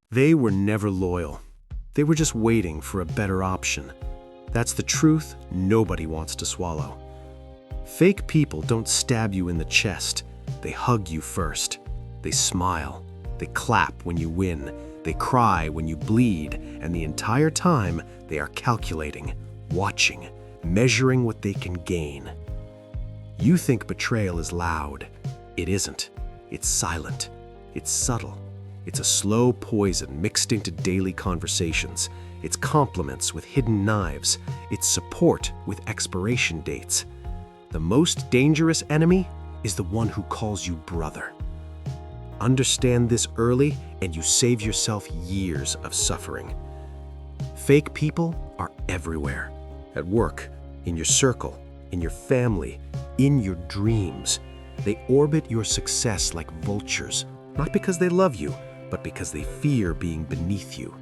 They were never loyal. They were just waiting for a better option. That's the truth nobody wants to swallow. Fake people don't stab you in the chest. They hug you first. They smile. They clap when you win. They cry when you bleed. And the entire time, they are calculating, watching, measuring what they can gain. You think betrayal is loud. It isn't. It's silent. It's subtle. It's a slow poison mixed into daily conversations. It's compliments with hidden knives. It's support with expiration dates. The most dangerous enemy is the one who calls you brother. Understand this early, and you save yourself years of suffering. Fake people are everywhere. At work, in your circle, in your family, in your dreams. They orbit your success like vultures, not because they love you, but because they fear being beneath you.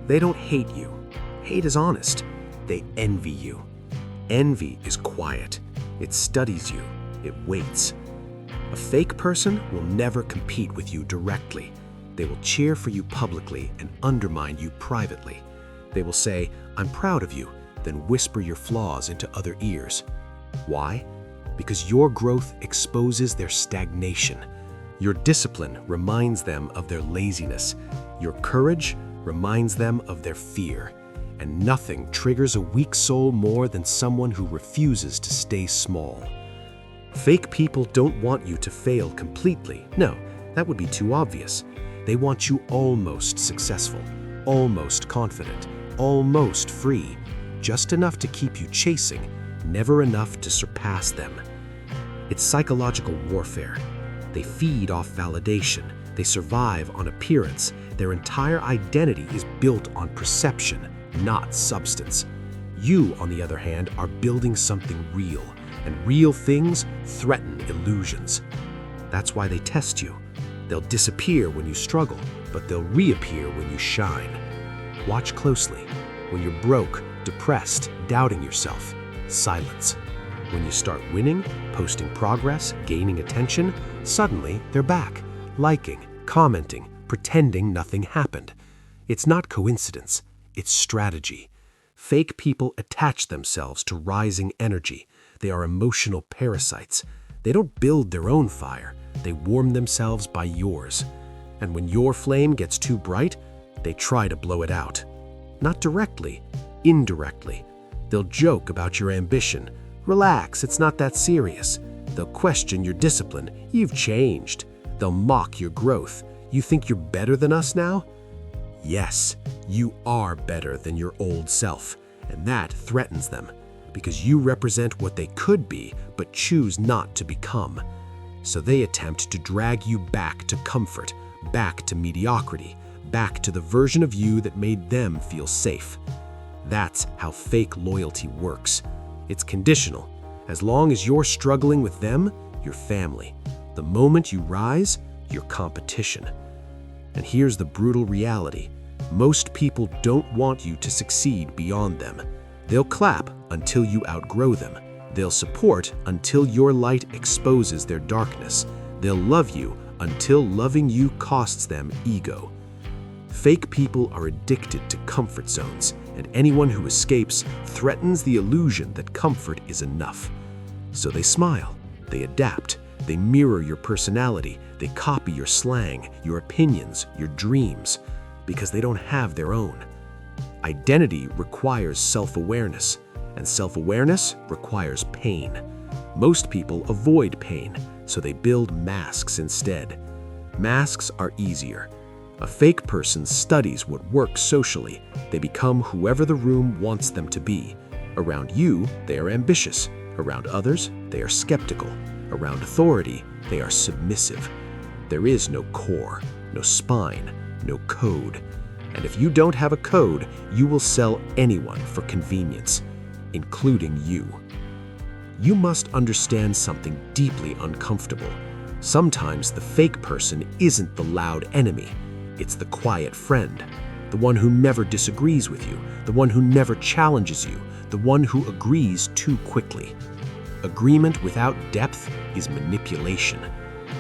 They don't hate you. Hate is honest. They envy you. Envy is quiet. It studies you. It waits. A fake person will never compete with you directly. They will cheer for you publicly and undermine you privately. They will say, "I'm proud of you," then whisper your flaws into other ears. Why? Because your growth exposes their stagnation. Your discipline reminds them of their laziness. Your courage reminds them of their fear. And nothing triggers a weak soul more than someone who refuses to stay small. Fake people don't want you to fail completely. No, that would be too obvious. They want you almost successful, almost confident, almost free, just enough to keep you chasing, never enough to surpass them. It's psychological warfare. They feed off validation. They survive on appearance. Their entire identity is built on perception, not substance. You, on the other hand, are building something real, and real things threaten illusions. That's why they test you. They'll disappear when you struggle, but they'll reappear when you shine. Watch closely. When you're broke, depressed, doubting yourself, silence. When you start winning, posting progress, gaining attention, suddenly they're back, liking, commenting, pretending nothing happened. It's not coincidence, it's strategy. Fake people attach themselves to rising energy. They are emotional parasites. They don't build their own fire, they warm themselves by yours. And when your flame gets too bright, they try to blow it out. Not directly, indirectly. They'll joke about your ambition. Relax, it's not that serious. They'll question your discipline. You've changed. They'll mock your growth. You think you're better than us now? Yes, you are better than your old self, and that threatens them because you represent what they could be but choose not to become. So they attempt to drag you back to comfort, back to mediocrity, back to the version of you that made them feel safe. That's how fake loyalty works. It's conditional. As long as you're struggling with them, you're family. The moment you rise, you're competition. And here's the brutal reality. Most people don't want you to succeed beyond them. They'll clap until you outgrow them. They'll support until your light exposes their darkness. They'll love you until loving you costs them ego. Fake people are addicted to comfort zones, and anyone who escapes threatens the illusion that comfort is enough. So they smile, they adapt, they mirror your personality, they copy your slang, your opinions, your dreams, because they don't have their own. Identity requires self-awareness, and self-awareness requires pain. Most people avoid pain, so they build masks instead. Masks are easier. A fake person studies what works socially. They become whoever the room wants them to be. Around you, they are ambitious. Around others, they are skeptical. Around authority, they are submissive. There is no core, no spine, no code. And if you don't have a code, you will sell anyone for convenience, including you. You must understand something deeply uncomfortable. Sometimes the fake person isn't the loud enemy. It's the quiet friend, the one who never disagrees with you, the one who never challenges you, the one who agrees too quickly. Agreement without depth is manipulation.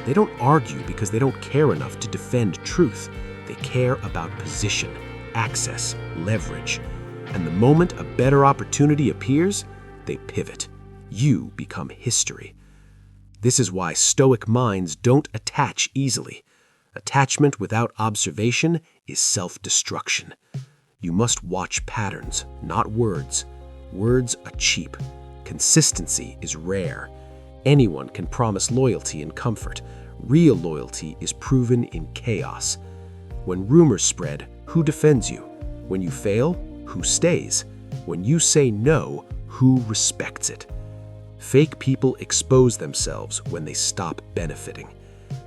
They don't argue because they don't care enough to defend truth. They care about position, access, leverage. And the moment a better opportunity appears, they pivot. You become history. This is why stoic minds don't attach easily. Attachment without observation is self-destruction. You must watch patterns, not words. Words are cheap. Consistency is rare. Anyone can promise loyalty and comfort. Real loyalty is proven in chaos. When rumors spread, who defends you? When you fail, who stays? When you say no, who respects it? Fake people expose themselves when they stop benefiting.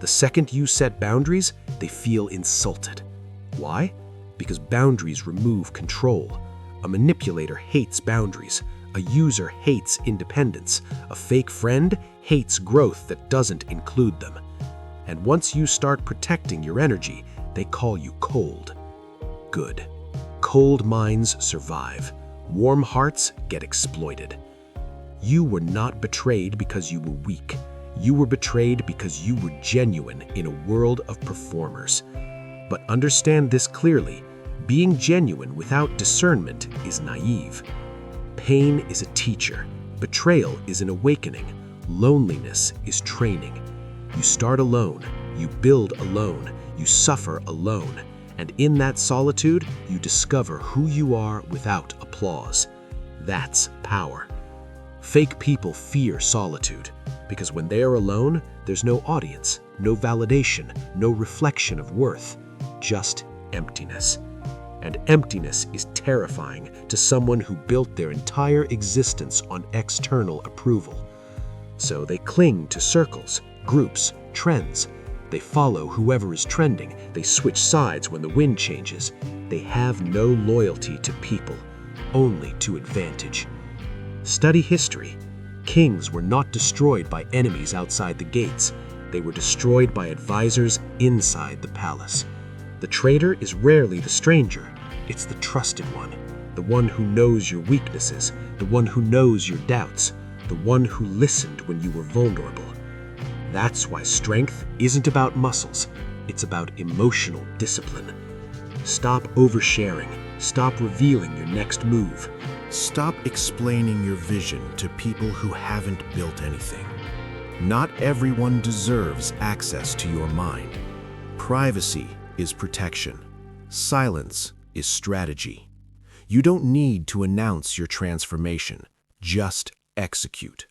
The second you set boundaries, they feel insulted. Why? Because boundaries remove control. A manipulator hates boundaries. A user hates independence. A fake friend hates growth that doesn't include them. And once you start protecting your energy, they call you cold. Good. Cold minds survive. Warm hearts get exploited. You were not betrayed because you were weak. You were betrayed because you were genuine in a world of performers. But understand this clearly. Being genuine without discernment is naive. Pain is a teacher. Betrayal is an awakening. Loneliness is training. You start alone. You build alone. You suffer alone. And in that solitude, you discover who you are without applause. That's power. Fake people fear solitude because when they are alone, there's no audience, no validation, no reflection of worth, just emptiness. And emptiness is terrifying to someone who built their entire existence on external approval. So they cling to circles, groups, trends. They follow whoever is trending. They switch sides when the wind changes. They have no loyalty to people, only to advantage. Study history. Kings were not destroyed by enemies outside the gates. They were destroyed by advisors inside the palace. The traitor is rarely the stranger. It's the trusted one, the one who knows your weaknesses, the one who knows your doubts, the one who listened when you were vulnerable. That's why strength isn't about muscles. It's about emotional discipline. Stop oversharing. Stop revealing your next move. Stop explaining your vision to people who haven't built anything. Not everyone deserves access to your mind. Privacy is protection. Silence is strategy. You don't need to announce your transformation. Just execute.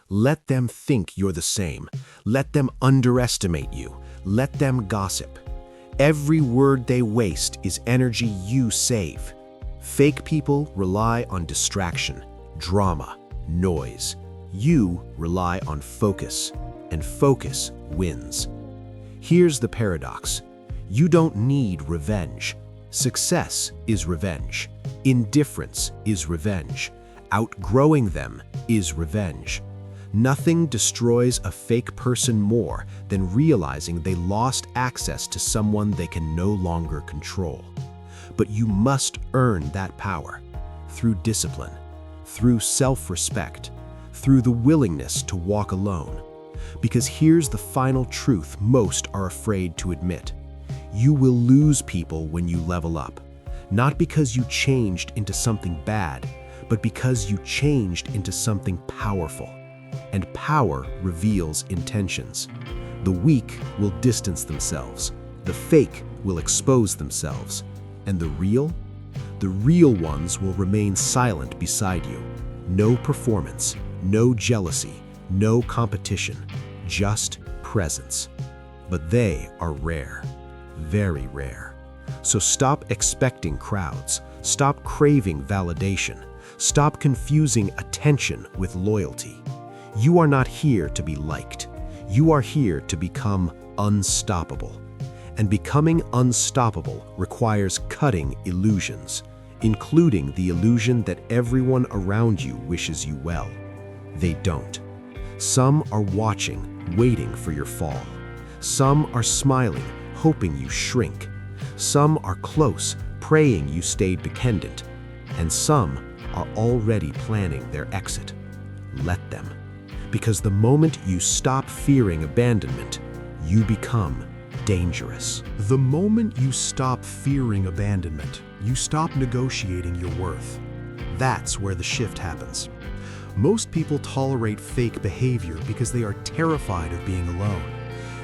Let them think you're the same. Let them underestimate you. Let them gossip. Every word they waste is energy you save. Fake people rely on distraction, drama, noise. You rely on focus, and focus wins. Here's the paradox. You don't need revenge. Success is revenge. Indifference is revenge. Outgrowing them is revenge. Nothing destroys a fake person more than realizing they lost access to someone they can no longer control. But you must earn that power through discipline, through self-respect, through the willingness to walk alone. Because here's the final truth most are afraid to admit. You will lose people when you level up, not because you changed into something bad, but because you changed into something powerful. And power reveals intentions. The weak will distance themselves. The fake will expose themselves. And the real ones will remain silent beside you. No performance, no jealousy, no competition, just presence. But they are rare, very rare. So stop expecting crowds. Stop craving validation. Stop confusing attention with loyalty. You are not here to be liked. You are here to become unstoppable. And becoming unstoppable requires cutting illusions, including the illusion that everyone around you wishes you well. They don't. Some are watching, waiting for your fall. Some are smiling, hoping you shrink. Some are close, praying you stay dependent. And some are already planning their exit. Let them. Because the moment you stop fearing abandonment, you become dangerous. The moment you stop fearing abandonment, you stop negotiating your worth. That's where the shift happens. Most people tolerate fake behavior because they are terrified of being alone.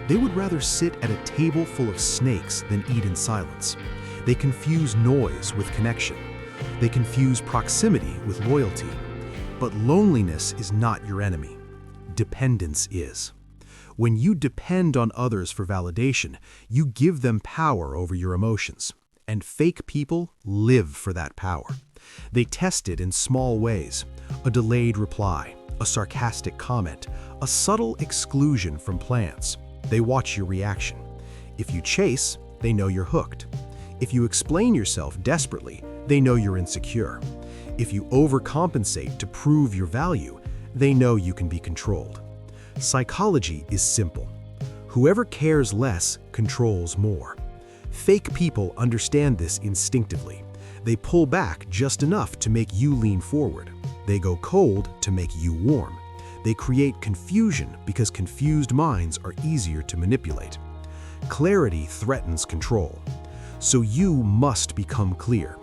They would rather sit at a table full of snakes than eat in silence. They confuse noise with connection. They confuse proximity with loyalty. But loneliness is not your enemy. Dependence is. When you depend on others for validation, you give them power over your emotions. And fake people live for that power. They test it in small ways: a delayed reply, a sarcastic comment, a subtle exclusion from plans. They watch your reaction. If you chase, they know you're hooked. If you explain yourself desperately, they know you're insecure. If you overcompensate to prove your value, they know you can be controlled. Psychology is simple. Whoever cares less controls more. Fake people understand this instinctively. They pull back just enough to make you lean forward. They go cold to make you warm. They create confusion because confused minds are easier to manipulate. Clarity threatens control. So you must become clear.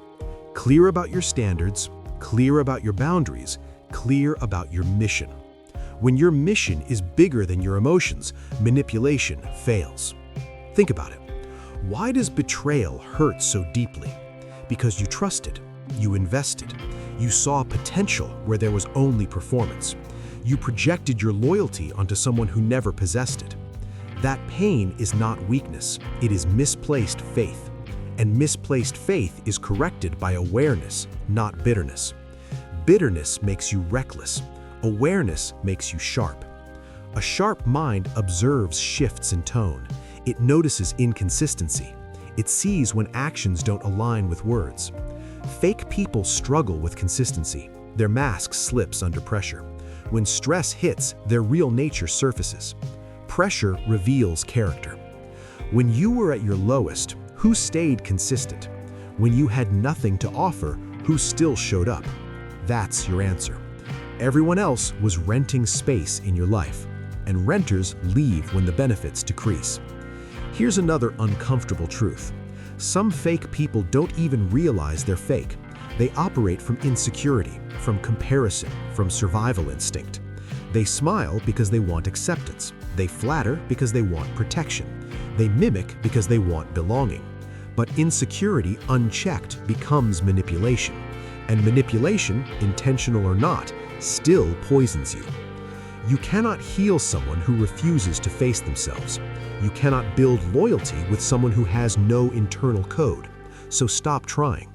Clear about your standards, clear about your boundaries, clear about your mission. When your mission is bigger than your emotions, manipulation fails. Think about it. Why does betrayal hurt so deeply? Because you trusted, you invested, you saw potential where there was only performance. You projected your loyalty onto someone who never possessed it. That pain is not weakness, it is misplaced faith. And misplaced faith is corrected by awareness, not bitterness. Bitterness makes you reckless. Awareness makes you sharp. A sharp mind observes shifts in tone. It notices inconsistency. It sees when actions don't align with words. Fake people struggle with consistency. Their mask slips under pressure. When stress hits, their real nature surfaces. Pressure reveals character. When you were at your lowest, who stayed consistent? When you had nothing to offer, who still showed up? That's your answer. Everyone else was renting space in your life, and renters leave when the benefits decrease. Here's another uncomfortable truth. Some fake people don't even realize they're fake. They operate from insecurity, from comparison, from survival instinct. They smile because they want acceptance. They flatter because they want protection. They mimic because they want belonging. But insecurity unchecked becomes manipulation. And manipulation, intentional or not, still poisons you. You cannot heal someone who refuses to face themselves. You cannot build loyalty with someone who has no internal code. So stop trying.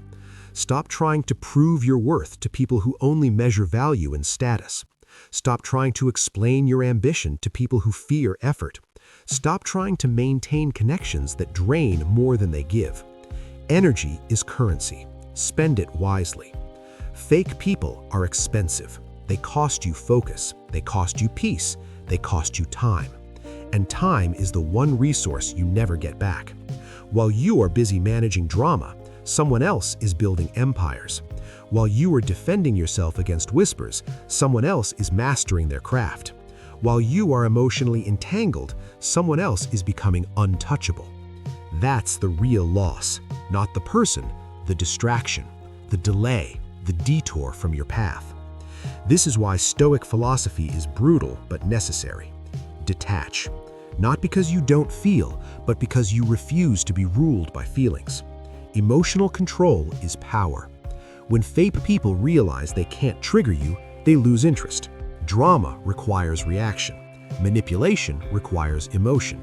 Stop trying to prove your worth to people who only measure value in status. Stop trying to explain your ambition to people who fear effort. Stop trying to maintain connections that drain more than they give. Energy is currency. Spend it wisely. Fake people are expensive. They cost you focus. They cost you peace. They cost you time. And time is the one resource you never get back. While you are busy managing drama, someone else is building empires. While you are defending yourself against whispers, someone else is mastering their craft. While you are emotionally entangled, someone else is becoming untouchable. That's the real loss, not the person, the distraction, the delay, the detour from your path. This is why Stoic philosophy is brutal but necessary. Detach. Not because you don't feel, but because you refuse to be ruled by feelings. Emotional control is power. When fake people realize they can't trigger you, they lose interest. Drama requires reaction. Manipulation requires emotion.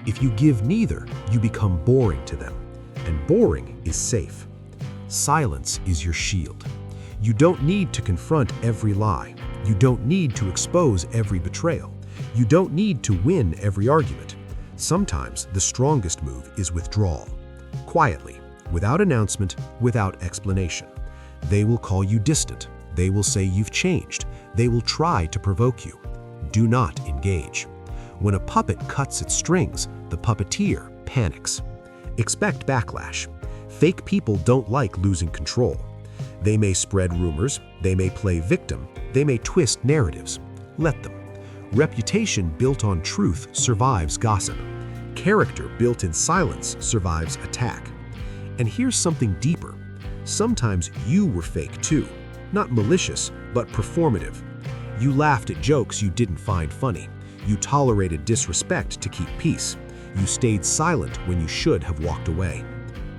If you give neither, you become boring to them. And boring is safe. Silence is your shield. You don't need to confront every lie. You don't need to expose every betrayal. You don't need to win every argument. Sometimes the strongest move is withdrawal. Quietly, without announcement, without explanation. They will call you distant. They will say you've changed. They will try to provoke you. Do not engage. When a puppet cuts its strings, the puppeteer panics. Expect backlash. Fake people don't like losing control. They may spread rumors, they may play victim, they may twist narratives. Let them. Reputation built on truth survives gossip. Character built in silence survives attack. And here's something deeper. Sometimes you were fake too. Not malicious, but performative. You laughed at jokes you didn't find funny. You tolerated disrespect to keep peace. You stayed silent when you should have walked away.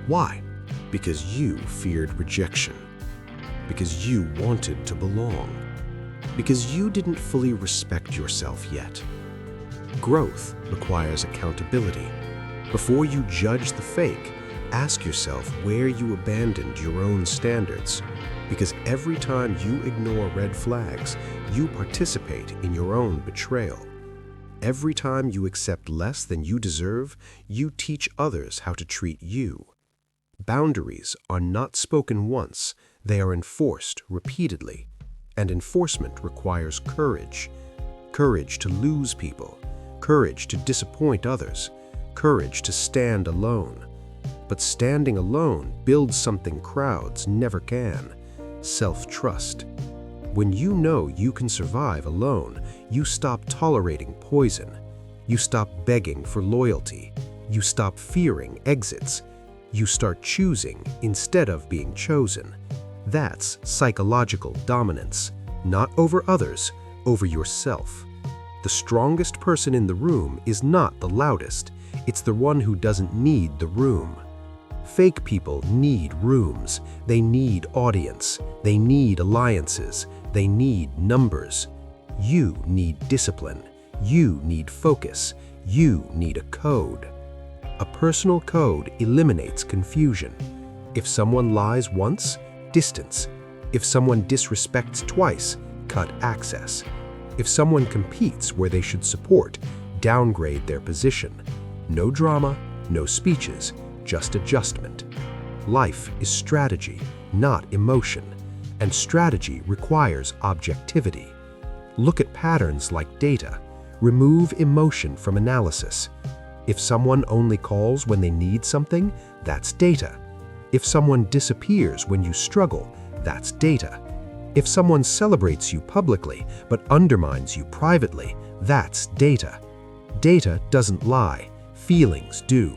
Why? Because you feared rejection. Because you wanted to belong. Because you didn't fully respect yourself yet. Growth requires accountability. Before you judge the fake, ask yourself where you abandoned your own standards. Because every time you ignore red flags, you participate in your own betrayal. Every time you accept less than you deserve, you teach others how to treat you. Boundaries are not spoken once, they are enforced repeatedly. And enforcement requires courage. Courage to lose people, courage to disappoint others, courage to stand alone. But standing alone builds something crowds never can: self-trust. When you know you can survive alone, you stop tolerating poison. You stop begging for loyalty. You stop fearing exits. You start choosing instead of being chosen. That's psychological dominance, not over others, over yourself. The strongest person in the room is not the loudest. It's the one who doesn't need the room. Fake people need rooms. They need audience. They need alliances. They need numbers. You need discipline. You need focus. You need a code. A personal code eliminates confusion. If someone lies once, distance. If someone disrespects twice, cut access. If someone competes where they should support, downgrade their position. No drama, no speeches, just adjustment. Life is strategy, not emotion, and strategy requires objectivity. Look at patterns like data. Remove emotion from analysis. If someone only calls when they need something, that's data. If someone disappears when you struggle, that's data. If someone celebrates you publicly but undermines you privately, that's data. Data doesn't lie, feelings do.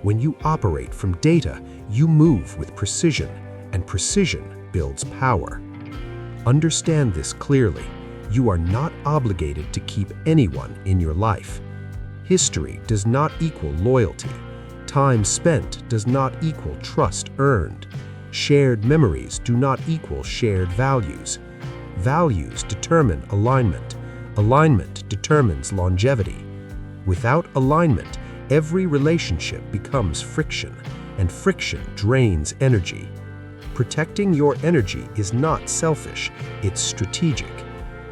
When you operate from data, you move with precision, and precision builds power. Understand this clearly. You are not obligated to keep anyone in your life. History does not equal loyalty. Time spent does not equal trust earned. Shared memories do not equal shared values. Values determine alignment. Alignment determines longevity. Without alignment, every relationship becomes friction, and friction drains energy. Protecting your energy is not selfish, it's strategic.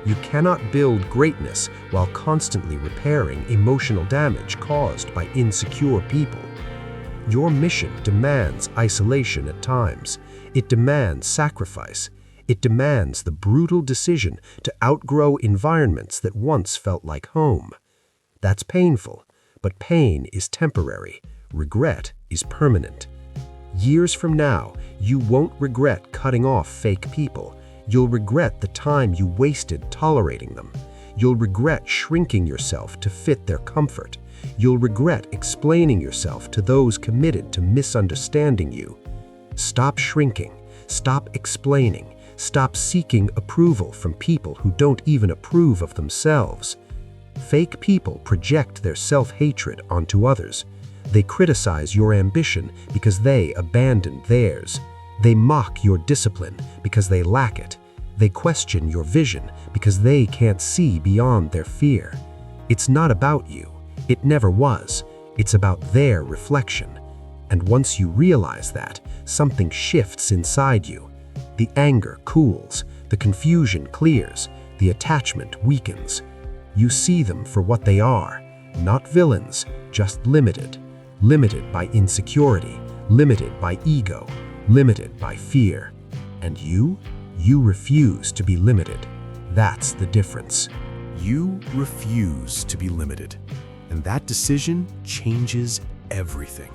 You cannot build greatness while constantly repairing emotional damage caused by insecure people. Your mission demands isolation at times. It demands sacrifice. It demands the brutal decision to outgrow environments that once felt like home. That's painful, but pain is temporary. Regret is permanent. Years from now, you won't regret cutting off fake people. You'll regret the time you wasted tolerating them. You'll regret shrinking yourself to fit their comfort. You'll regret explaining yourself to those committed to misunderstanding you. Stop shrinking. Stop explaining. Stop seeking approval from people who don't even approve of themselves. Fake people project their self-hatred onto others. They criticize your ambition because they abandoned theirs. They mock your discipline because they lack it. They question your vision because they can't see beyond their fear. It's not about you. It never was. It's about their reflection. And once you realize that, something shifts inside you. The anger cools, the confusion clears, the attachment weakens. You see them for what they are, not villains, just limited. Limited by insecurity, limited by ego, limited by fear. And you refuse to be limited. That's the difference. You refuse to be limited. And that decision changes everything.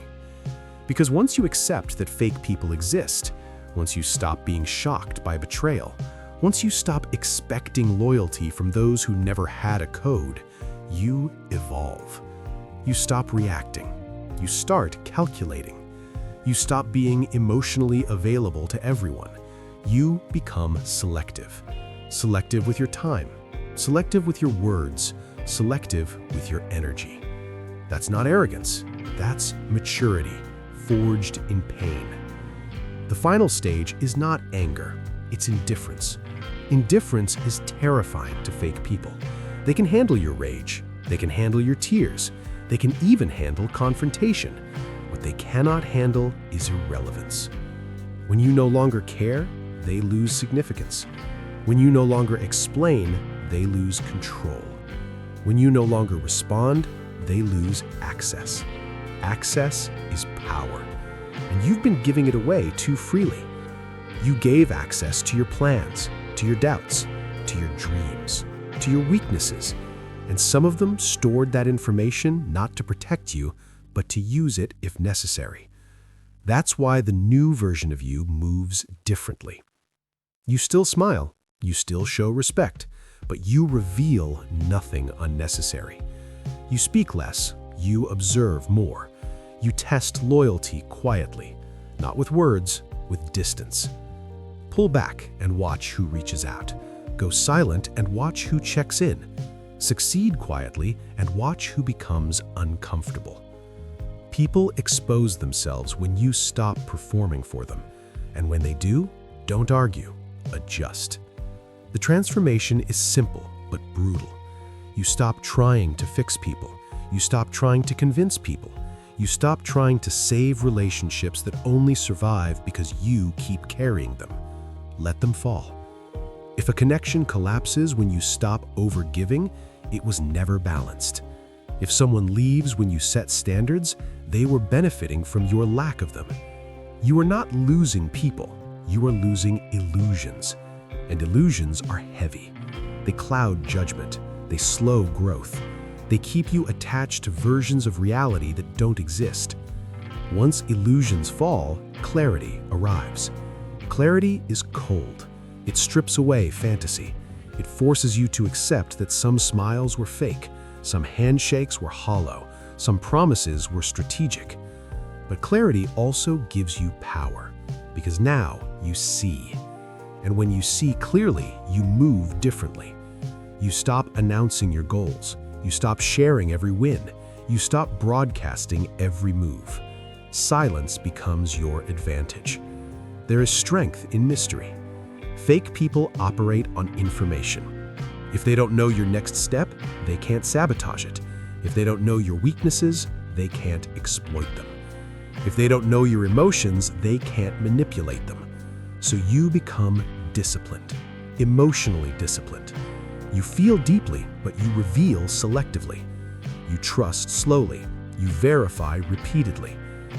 Because once you accept that fake people exist, once you stop being shocked by betrayal, once you stop expecting loyalty from those who never had a code, you evolve. You stop reacting. You start calculating. You stop being emotionally available to everyone. You become selective. Selective with your time. Selective with your words. Selective with your energy. That's not arrogance. That's maturity, forged in pain. The final stage is not anger. It's indifference. Indifference is terrifying to fake people. They can handle your rage. They can handle your tears. They can even handle confrontation. What they cannot handle is irrelevance. When you no longer care, they lose significance. When you no longer explain, they lose control. When you no longer respond, they lose access. Access is power, and you've been giving it away too freely. You gave access to your plans, to your doubts, to your dreams, to your weaknesses, and some of them stored that information not to protect you, but to use it if necessary. That's why the new version of you moves differently. You still smile, you still show respect, but you reveal nothing unnecessary. You speak less, you observe more. You test loyalty quietly, not with words, with distance. Pull back and watch who reaches out. Go silent and watch who checks in. Succeed quietly and watch who becomes uncomfortable. People expose themselves when you stop performing for them. And when they do, don't argue, adjust. The transformation is simple but brutal. You stop trying to fix people. You stop trying to convince people. You stop trying to save relationships that only survive because you keep carrying them. Let them fall. If a connection collapses when you stop overgiving, it was never balanced. If someone leaves when you set standards, they were benefiting from your lack of them. You are not losing people, you are losing illusions. And illusions are heavy. They cloud judgment, they slow growth. They keep you attached to versions of reality that don't exist. Once illusions fall, clarity arrives. Clarity is cold. It strips away fantasy. It forces you to accept that some smiles were fake, some handshakes were hollow, some promises were strategic. But clarity also gives you power, because now you see. And when you see clearly, you move differently. You stop announcing your goals. You stop sharing every win. You stop broadcasting every move. Silence becomes your advantage. There is strength in mystery. Fake people operate on information. If they don't know your next step, they can't sabotage it. If they don't know your weaknesses, they can't exploit them. If they don't know your emotions, they can't manipulate them. So you become disciplined, emotionally disciplined. You feel deeply, but you reveal selectively. You trust slowly. You verify repeatedly.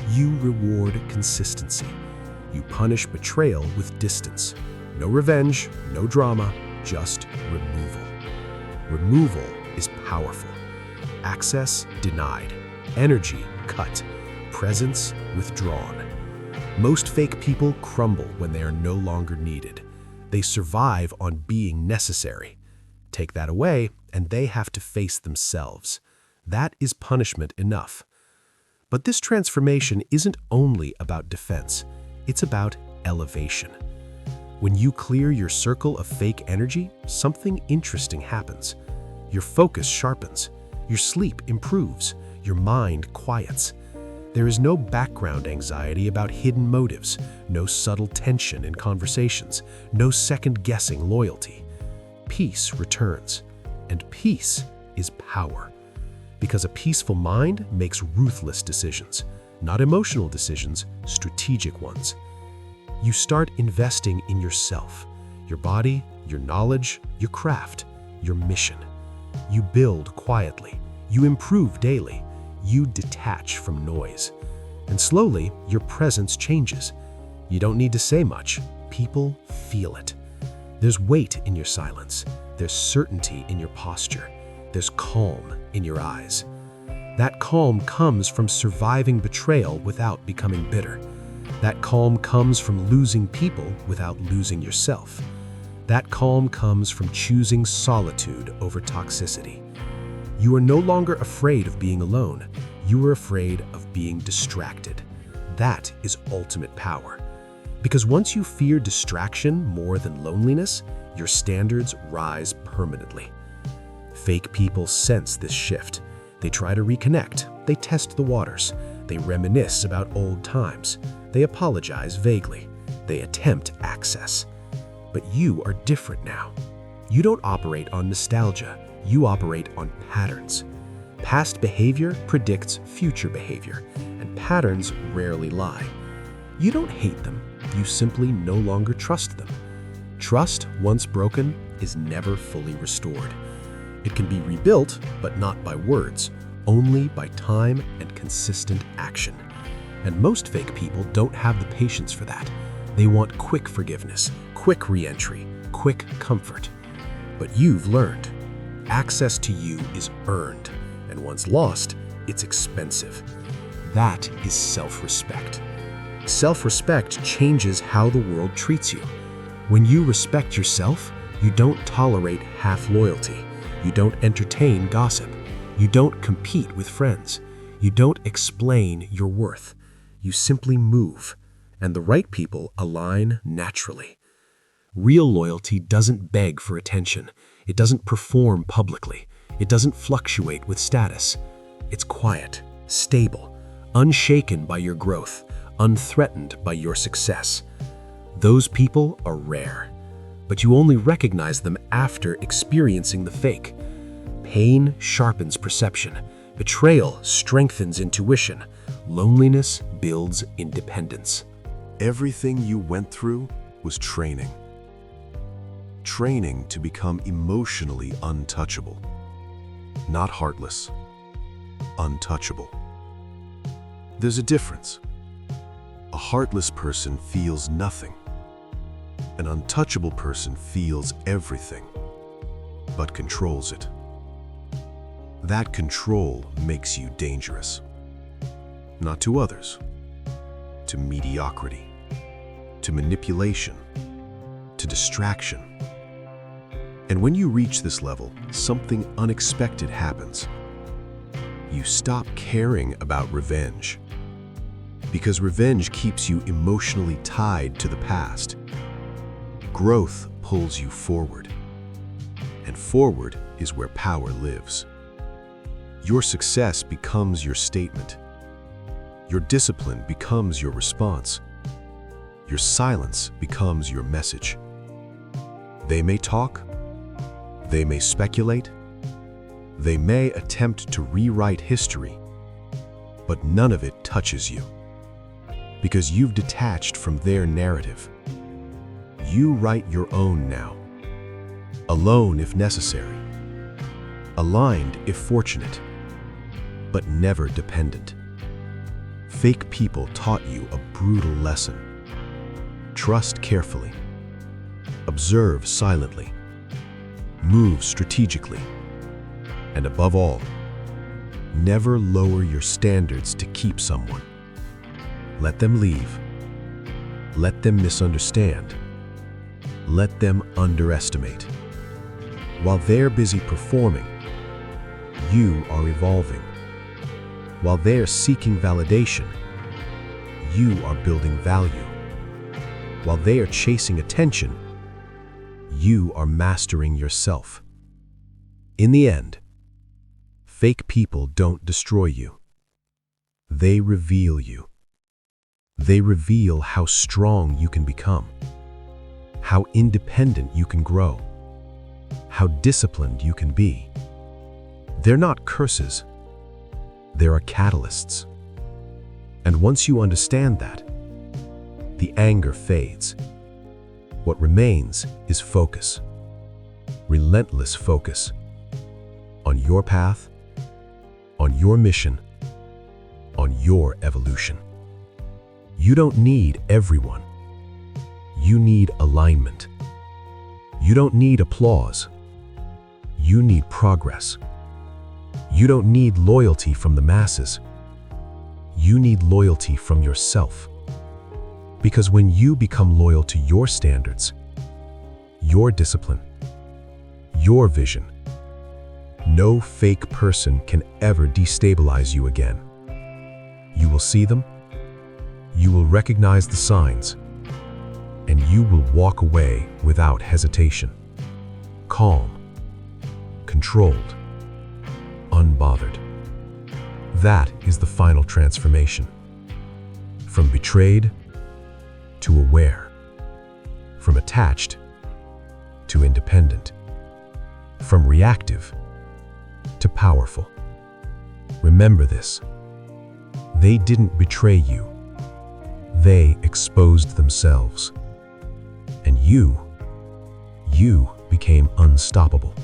You reward consistency. You punish betrayal with distance. No revenge, no drama, just removal. Removal is powerful. Access denied. Energy cut. Presence withdrawn. Most fake people crumble when they are no longer needed. They survive on being necessary. Take that away, and they have to face themselves. That is punishment enough. But this transformation isn't only about defense. It's about elevation. When you clear your circle of fake energy, something interesting happens. Your focus sharpens. Your sleep improves. Your mind quiets. There is no background anxiety about hidden motives, no subtle tension in conversations, no second-guessing loyalty. Peace returns, and peace is power. Because a peaceful mind makes ruthless decisions, not emotional decisions, strategic ones. You start investing in yourself, your body, your knowledge, your craft, your mission. You build quietly. You improve daily. You detach from noise. And slowly, your presence changes. You don't need to say much. People feel it. There's weight in your silence. There's certainty in your posture. There's calm in your eyes. That calm comes from surviving betrayal without becoming bitter. That calm comes from losing people without losing yourself. That calm comes from choosing solitude over toxicity. You are no longer afraid of being alone. You are afraid of being distracted. That is ultimate power. Because once you fear distraction more than loneliness, your standards rise permanently. Fake people sense this shift. They try to reconnect. They test the waters. They reminisce about old times. They apologize vaguely. They attempt access. But you are different now. You don't operate on nostalgia. You operate on patterns. Past behavior predicts future behavior, and patterns rarely lie. You don't hate them. You simply no longer trust them. Trust, once broken, is never fully restored. It can be rebuilt, but not by words, only by time and consistent action. And most fake people don't have the patience for that. They want quick forgiveness, quick re-entry, quick comfort. But you've learned. Access to you is earned, and once lost, it's expensive. That is self-respect. Self-respect changes how the world treats you. When you respect yourself, you don't tolerate half-loyalty. You don't entertain gossip. You don't compete with friends. You don't explain your worth. You simply move, and the right people align naturally. Real loyalty doesn't beg for attention. It doesn't perform publicly. It doesn't fluctuate with status. It's quiet, stable, unshaken by your growth, unthreatened by your success. Those people are rare, but you only recognize them after experiencing the fake. Pain sharpens perception. Betrayal strengthens intuition. Loneliness builds independence. Everything you went through was training. Training to become emotionally untouchable. Not heartless, untouchable. There's a difference. A heartless person feels nothing. An untouchable person feels everything, but controls it. That control makes you dangerous. Not to others, to mediocrity, to manipulation, to distraction. And when you reach this level, something unexpected happens. You stop caring about revenge. Because revenge keeps you emotionally tied to the past. Growth pulls you forward. And forward is where power lives. Your success becomes your statement. Your discipline becomes your response. Your silence becomes your message. They may talk. They may speculate. They may attempt to rewrite history. But none of it touches you. Because you've detached from their narrative. You write your own now. Alone if necessary. Aligned if fortunate. But never dependent. Fake people taught you a brutal lesson. Trust carefully. Observe silently. Move strategically. And above all, never lower your standards to keep someone. Let them leave. Let them misunderstand. Let them underestimate. While they're busy performing, you are evolving. While they're seeking validation, you are building value. While they are chasing attention, you are mastering yourself. In the end, fake people don't destroy you. They reveal you. They reveal how strong you can become, how independent you can grow, how disciplined you can be. They're not curses. There are catalysts. And once you understand that, the anger fades. What remains is focus. Relentless focus. On your path, on your mission, on your evolution. You don't need everyone. You need alignment. You don't need applause. You need progress. You don't need loyalty from the masses. You need loyalty from yourself. Because when you become loyal to your standards, your discipline, your vision, No fake person can ever destabilize you again. You will see them, you will recognize the signs, and you will walk away without hesitation. Calm, controlled, unbothered. That is the final transformation. From betrayed to aware. From attached to independent. From reactive to powerful. Remember this. They didn't betray you. They exposed themselves. And you became unstoppable.